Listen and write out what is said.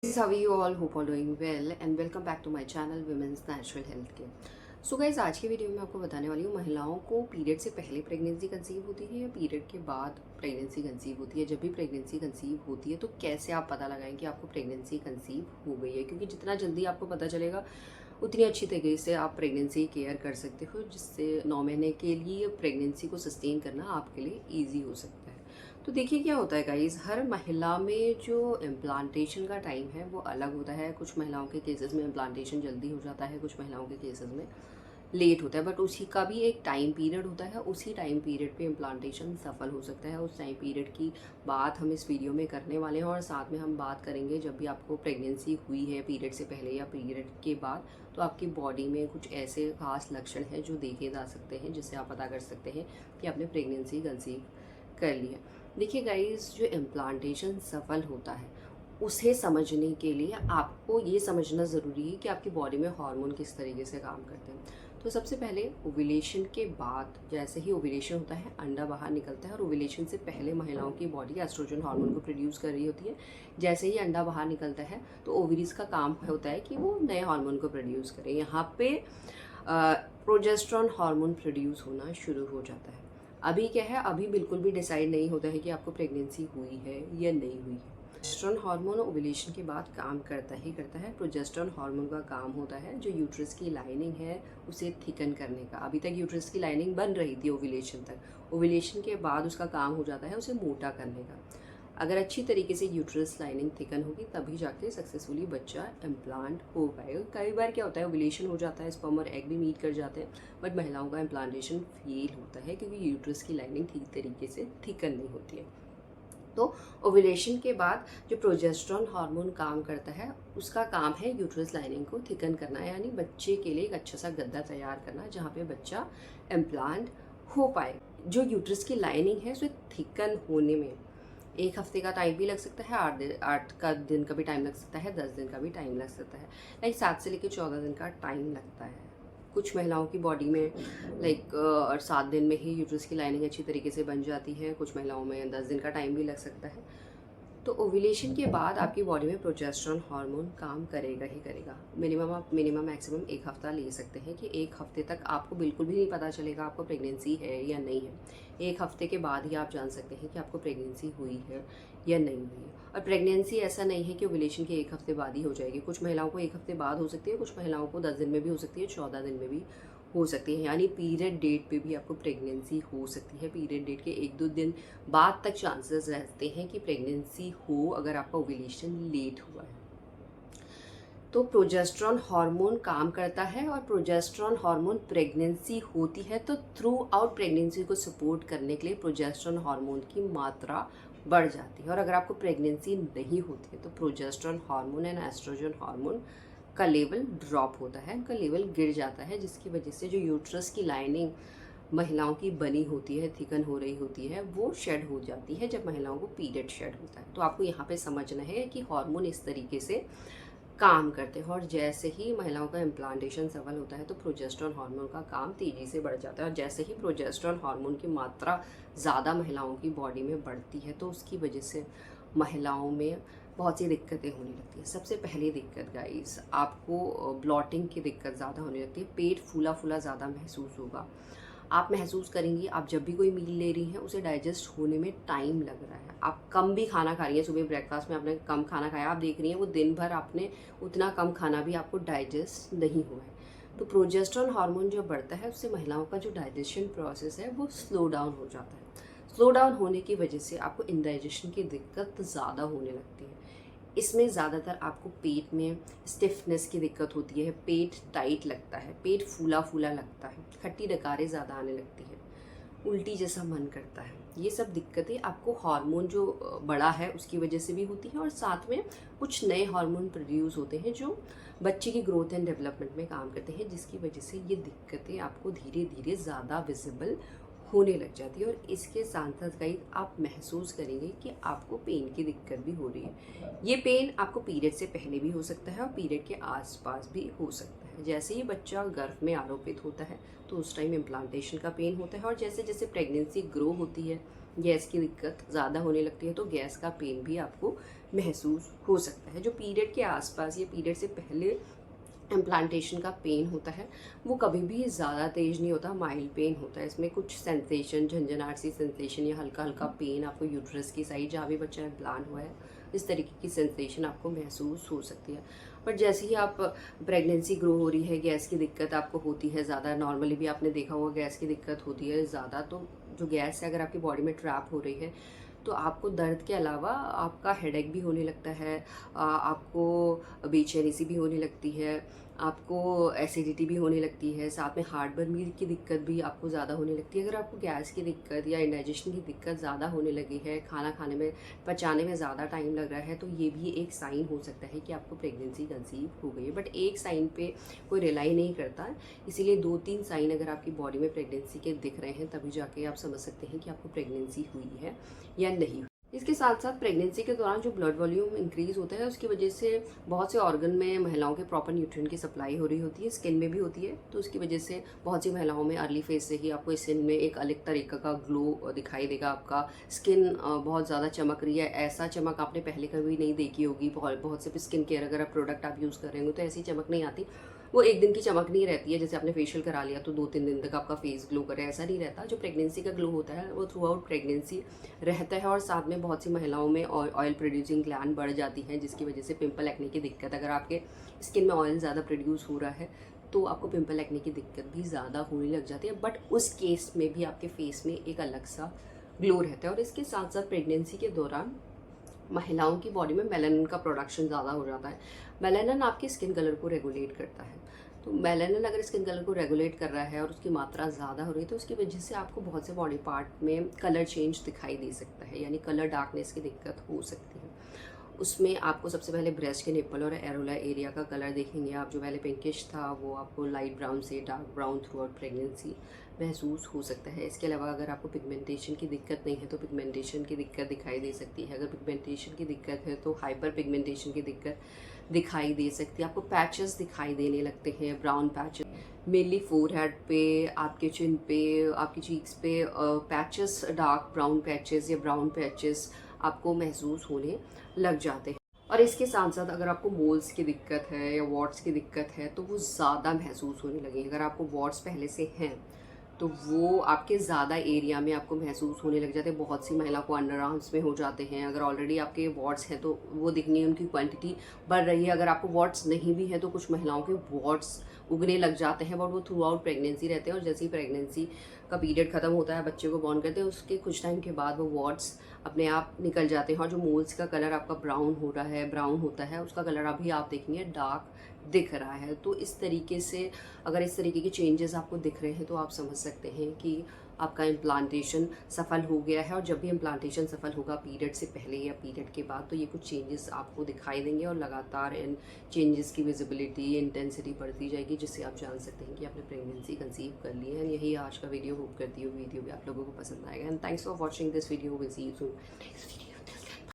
This is how you all hope are doing well and welcome back to my channel Women's Natural Health Care. So guys, आज की video में आपको बताने वाली हूँ महिलाओं को पीरियड से पहले प्रेगनेंसी कंसीव होती है या पीरियड के बाद प्रेगनेंसी कंसीव होती है। जब भी प्रेगनेंसी कंसीव होती है तो कैसे आप पता लगाएं कि आपको प्रेगनेंसी कंसीव हो गई है, क्योंकि जितना जल्दी आपको पता चलेगा उतनी अच्छी तरीके से आप प्रेगनेंसी केयर कर सकते हो, जिससे 9 महीने के लिए प्रेगनेंसी को सस्टेन करना आपके लिए ईजी हो सकता है। तो देखिए क्या होता है गाइस, हर महिला में जो इम्प्लांटेशन का टाइम है वो अलग होता है। कुछ महिलाओं के केसेस में इम्प्लांटेशन जल्दी हो जाता है, कुछ महिलाओं के केसेस में लेट होता है, बट उसी का भी एक टाइम पीरियड होता है। उसी टाइम पीरियड पे इम्प्लांटेशन सफल हो सकता है। उस टाइम पीरियड की बात हम इस वीडियो में करने वाले हैं और साथ में हम बात करेंगे जब भी आपको प्रेगनेंसी हुई है पीरियड से पहले या पीरियड के बाद, तो आपकी बॉडी में कुछ ऐसे खास लक्षण हैं जो देखे जा सकते हैं, जिससे आप पता कर सकते हैं कि आपने प्रेगनेंसी कंसीव कर ली है। देखिए गाइस, जो इम्प्लांटेशन सफल होता है उसे समझने के लिए आपको ये समझना ज़रूरी है कि आपकी बॉडी में हार्मोन किस तरीके से काम करते हैं। तो सबसे पहले ओव्यूलेशन के बाद, जैसे ही ओव्यूलेशन होता है अंडा बाहर निकलता है, और ओव्यूलेशन से पहले महिलाओं की बॉडी एस्ट्रोजन हार्मोन को प्रोड्यूस कर रही होती है। जैसे ही अंडा बाहर निकलता है तो ओवरीज का काम होता है कि वो नए हार्मोन को प्रोड्यूस करें। यहाँ पे प्रोजेस्टेरॉन हार्मोन प्रोड्यूस होना शुरू हो जाता है। अभी क्या है, अभी बिल्कुल भी डिसाइड नहीं होता है कि आपको प्रेगनेंसी हुई है या नहीं हुई है। प्रोजेस्टेरॉन हार्मोन ओव्यूलेशन के बाद काम करता ही करता है। प्रोजेस्टेरॉन हार्मोन का काम होता है जो यूट्रस की लाइनिंग है उसे थिकन करने का। अभी तक यूट्रस की लाइनिंग बन रही थी ओव्यूलेशन तक, ओव्यूलेशन के बाद उसका काम हो जाता है उसे मोटा करने का। अगर अच्छी तरीके से यूट्रस लाइनिंग थिकन होगी तभी जाके सक्सेसफुली बच्चा इम्प्लांट हो पाएगा। कई बार क्या होता है, ओव्यूलेशन हो जाता है, स्पर्म और एग भी मीट कर जाते हैं, बट महिलाओं का इम्प्लांटेशन फेल होता है क्योंकि यूट्रस की लाइनिंग ठीक तरीके से थिकन नहीं होती है। तो ओव्यूलेशन के बाद जो प्रोजेस्टेरॉन हार्मोन काम करता है उसका काम है यूट्रस लाइनिंग को थिकन करना, यानी बच्चे के लिए एक अच्छा सा गद्दा तैयार करना जहाँ पे बच्चा इम्प्लांट हो पाए। जो यूट्रस की लाइनिंग है उसे थिकन होने में 1 हफ्ते का टाइम भी लग सकता है, 8 का दिन का भी टाइम लग सकता है, 10 दिन का भी टाइम लग सकता है, लाइक 7 से लेकर 14 दिन का टाइम लगता है। कुछ महिलाओं की बॉडी में लाइक 7 दिन में ही यूट्रस की लाइनिंग अच्छी तरीके से बन जाती है, कुछ महिलाओं में 10 दिन का टाइम भी लग सकता है। तो ओव्यूलेशन के बाद आपकी बॉडी में प्रोजेस्टेरॉन हार्मोन काम करेगा ही करेगा। मिनिमम मैक्सिमम 1 हफ्ता ले सकते हैं कि 1 हफ्ते तक आपको बिल्कुल भी नहीं पता चलेगा आपको प्रेगनेंसी है या नहीं है। 1 हफ्ते के बाद ही आप जान सकते हैं कि आपको प्रेगनेंसी हुई है या नहीं हुई है। और प्रेगनेंसी ऐसा नहीं है कि ओव्यूलेशन के 1 हफ्ते बाद ही हो जाएगी। कुछ महिलाओं को 1 हफ्ते बाद हो सकती है, कुछ महिलाओं को 10 दिन में भी हो सकती है, 14 दिन में भी हो सकती है। यानी पीरियड डेट पे भी आपको प्रेगनेंसी हो सकती है। पीरियड डेट के 1-2 दिन बाद तक चांसेस रहते हैं कि प्रेगनेंसी हो अगर आपका ओव्यूलेशन लेट हुआ है। तो प्रोजेस्टेरॉन हार्मोन काम करता है, और प्रोजेस्टेरॉन हार्मोन प्रेगनेंसी होती है तो थ्रू आउट प्रेगनेंसी को सपोर्ट करने के लिए प्रोजेस्टेरॉन हार्मोन की मात्रा बढ़ जाती है। और अगर आपको प्रेगनेंसी नहीं होती है तो progesterone hormone and oestrogen hormone का लेवल ड्रॉप होता है, उनका लेवल गिर जाता है, जिसकी वजह से जो यूट्रस की लाइनिंग महिलाओं की बनी होती है, थिकन हो रही होती है, वो शेड हो जाती है जब महिलाओं को पीरियड शेड होता है। तो आपको यहाँ पे समझना है कि हार्मोन इस तरीके से काम करते हैं, और जैसे ही महिलाओं का इम्प्लांटेशन सफल होता है तो प्रोजेस्टेरॉन हार्मोन का काम तेज़ी से बढ़ जाता है। और जैसे ही प्रोजेस्टेरॉन हार्मोन की मात्रा ज़्यादा महिलाओं की बॉडी में बढ़ती है तो उसकी वजह से महिलाओं में बहुत सी दिक्कतें होने लगती हैं। सबसे पहली दिक्कत गाइस, आपको ब्लॉटिंग की दिक्कत ज़्यादा होने लगती है। पेट फूला फूला ज़्यादा महसूस होगा, आप महसूस करेंगी। आप जब भी कोई मील ले रही हैं उसे डाइजेस्ट होने में टाइम लग रहा है। आप कम भी खाना खा रही हैं, सुबह ब्रेकफास्ट में आपने कम खाना खाया, आप देख रही हैं वो दिन भर आपने उतना कम खाना भी आपको डाइजेस्ट नहीं हुआ है। तो प्रोजेस्टेरॉन हार्मोन जब बढ़ता है उससे महिलाओं का जो डाइजेशन प्रोसेस है वो स्लो डाउन हो जाता है। स्लो डाउन होने की वजह से आपको इंडाइजेशन की दिक्कत ज़्यादा होने लगती है। इसमें ज़्यादातर आपको पेट में स्टिफनेस की दिक्कत होती है, पेट टाइट लगता है, पेट फूला फूला लगता है, खट्टी डकारें ज़्यादा आने लगती है, उल्टी जैसा मन करता है। ये सब दिक्कतें आपको हार्मोन जो बड़ा है उसकी वजह से भी होती हैं, और साथ में कुछ नए हार्मोन प्रोड्यूस होते हैं जो बच्चे की ग्रोथ एंड डेवलपमेंट में काम करते हैं, जिसकी वजह से ये दिक्कतें आपको धीरे धीरे ज़्यादा विजिबल होने लग जाती है। और इसके साथ साथ कहीं आप महसूस करेंगे कि आपको पेन की दिक्कत भी हो रही है। ये पेन आपको पीरियड से पहले भी हो सकता है और पीरियड के आसपास भी हो सकता है। जैसे ही बच्चा गर्भ में आरोपित होता है तो उस टाइम इम्प्लांटेशन का पेन होता है, और जैसे जैसे प्रेगनेंसी ग्रो होती है गैस की दिक्कत ज़्यादा होने लगती है तो गैस का पेन भी आपको महसूस हो सकता है। जो पीरियड के आसपास या पीरियड से पहले इम्प्लांटेशन का पेन होता है वो कभी भी ज़्यादा तेज नहीं होता, माइल्ड पेन होता है। इसमें कुछ सेंसेशन, झंझनाहट सी सेंसेशन या हल्का हल्का पेन आपको यूट्रस की साइड जहाँ भी बच्चा इम्प्लांट हुआ है इस तरीके की सेंसेशन आपको महसूस हो सकती है। पर जैसे ही आप प्रेगनेंसी ग्रो हो रही है, गैस की दिक्कत आपको होती है ज़्यादा, नॉर्मली भी आपने देखा होगा गैस की दिक्कत होती है ज़्यादा, तो जो गैस है अगर आपकी बॉडी में ट्रैप हो रही है तो आपको दर्द के अलावा आपका हेडेक भी होने लगता है, आपको बेचैनी सी भी होने लगती है, आपको एसिडिटी भी होने लगती है, साथ में हार्ट बर्न की दिक्कत भी आपको ज़्यादा होने लगती है। अगर आपको गैस की दिक्कत या इंडाइजेशन की दिक्कत ज़्यादा होने लगी है, खाना खाने में, पचाने में ज़्यादा टाइम लग रहा है, तो ये भी एक साइन हो सकता है कि आपको प्रेगनेंसी कंसीव हो गई है। बट एक साइन पे कोई रिलाई नहीं करता है, इसीलिए 2-3 साइन अगर आपकी बॉडी में प्रेगनेंसी के दिख रहे हैं तभी जाके आप समझ सकते हैं कि आपको प्रेगनेंसी हुई है या नहीं। इसके साथ साथ प्रेगनेंसी के दौरान जो ब्लड वॉल्यूम इंक्रीज होता है उसकी वजह से बहुत से ऑर्गन में महिलाओं के प्रॉपर न्यूट्रिएंट की सप्लाई हो रही होती है, स्किन में भी होती है। तो उसकी वजह से बहुत सी महिलाओं में अर्ली फेज से ही आपको स्किन में एक अलग तरीके का ग्लो दिखाई देगा। आपका स्किन बहुत ज़्यादा चमक रही है, ऐसा चमक आपने पहले कभी नहीं देखी होगी। बहुत से स्किन केयर अगर आप प्रोडक्ट आप यूज़ कर रहे होंगे तो ऐसी चमक नहीं आती, वो एक दिन की चमक नहीं रहती है। जैसे आपने फेशियल करा लिया तो 2-3 दिन तक आपका फेस ग्लो करे, ऐसा नहीं रहता। जो प्रेगनेंसी का ग्लो होता है वो थ्रू आउट प्रेगनेंसी रहता है। और साथ में बहुत सी महिलाओं में ऑयल प्रोड्यूसिंग ग्लैंड बढ़ जाती है जिसकी वजह से पिंपल एक्ने की दिक्कत, अगर आपके स्किन में ऑयल ज़्यादा प्रोड्यूस हो रहा है तो आपको पिंपल एक्ने की दिक्कत भी ज़्यादा होने लग जाती है। बट उस केस में भी आपके फेस में एक अलग सा ग्लो रहता है। और इसके साथ साथ प्रेगनेंसी के दौरान महिलाओं की बॉडी में मेलानिन का प्रोडक्शन ज़्यादा हो जाता है। मेलानिन आपकी स्किन कलर को रेगुलेट करता है, तो मेलानिन अगर स्किन कलर को रेगुलेट कर रहा है और उसकी मात्रा ज़्यादा हो रही है तो उसकी वजह से आपको बहुत से बॉडी पार्ट में कलर चेंज दिखाई दे सकता है, यानी कलर डार्कनेस की दिक्कत हो सकती है। उसमें आपको सबसे पहले ब्रेस्ट के निप्पल और एरोला एरिया का कलर देखेंगे आप, जो पहले पिंकिश था वो आपको लाइट ब्राउन से dark brown through out pregnancy महसूस हो सकता है। इसके अलावा अगर आपको पिगमेंटेशन की दिक्कत नहीं है तो पिगमेंटेशन की दिक्कत दिखाई दे सकती है। अगर पिगमेंटेशन की दिक्कत है तो हाइपर पिगमेंटेशन की दिक्कत दिखाई दे सकती है। आपको पैचेस दिखाई देने लगते हैं, ब्राउन पैचेस, मेनली फोरहेड पे, आपके चिन पे, आपकी चीक्स पे पैचेस, डार्क ब्राउन पैचेस या ब्राउन पैचेस आपको महसूस होने लग जाते हैं। और इसके साथ साथ अगर आपको मोल्स की दिक्कत है या वॉट्स की दिक्कत है तो वो ज़्यादा महसूस होने लगेंगे। अगर आपको वॉट्स पहले से हैं तो वो आपके ज़्यादा एरिया में आपको महसूस होने लग जाते हैं। बहुत सी महिला को अंडर आर्म्स में हो जाते हैं। अगर ऑलरेडी आपके वॉट्स हैं तो वो दिखनी, उनकी क्वांटिटी बढ़ रही है। अगर आपको वॉट्स नहीं भी है तो कुछ महिलाओं के वॉट्स उगने लग जाते हैं, बट वो थ्रू आउट प्रेगनेंसी रहते हैं। और जैसे ही प्रेगनेंसी का पीरियड खत्म होता है, बच्चे को बॉर्न करते हैं, उसके कुछ टाइम के बाद वो वॉट्स अपने आप निकल जाते हैं। और जो मोल्स का कलर आपका ब्राउन हो रहा है, ब्राउन होता है, उसका कलर अभी आप देखेंगे डार्क दिख रहा है। तो इस तरीके से अगर इस तरीके के चेंजेस आपको दिख रहे हैं तो आप समझ सकते हैं कि आपका इम्प्लांटेशन सफल हो गया है। और जब भी इम्प्लांटेशन सफल होगा पीरियड से पहले या पीरियड के बाद तो ये कुछ चेंजेस आपको दिखाई देंगे और लगातार इन चेंजेस की विजिबिलिटी, इंटेंसिटी बढ़ती जाएगी, जिससे आप जान सकते हैं कि आपने प्रेगनेंसी कंसीव कर ली है। यही आज का वीडियो, होप करती हूँ वीडियो भी आप लोगों को पसंद आएगा। And thanks for watching this video. Will see you soon next video.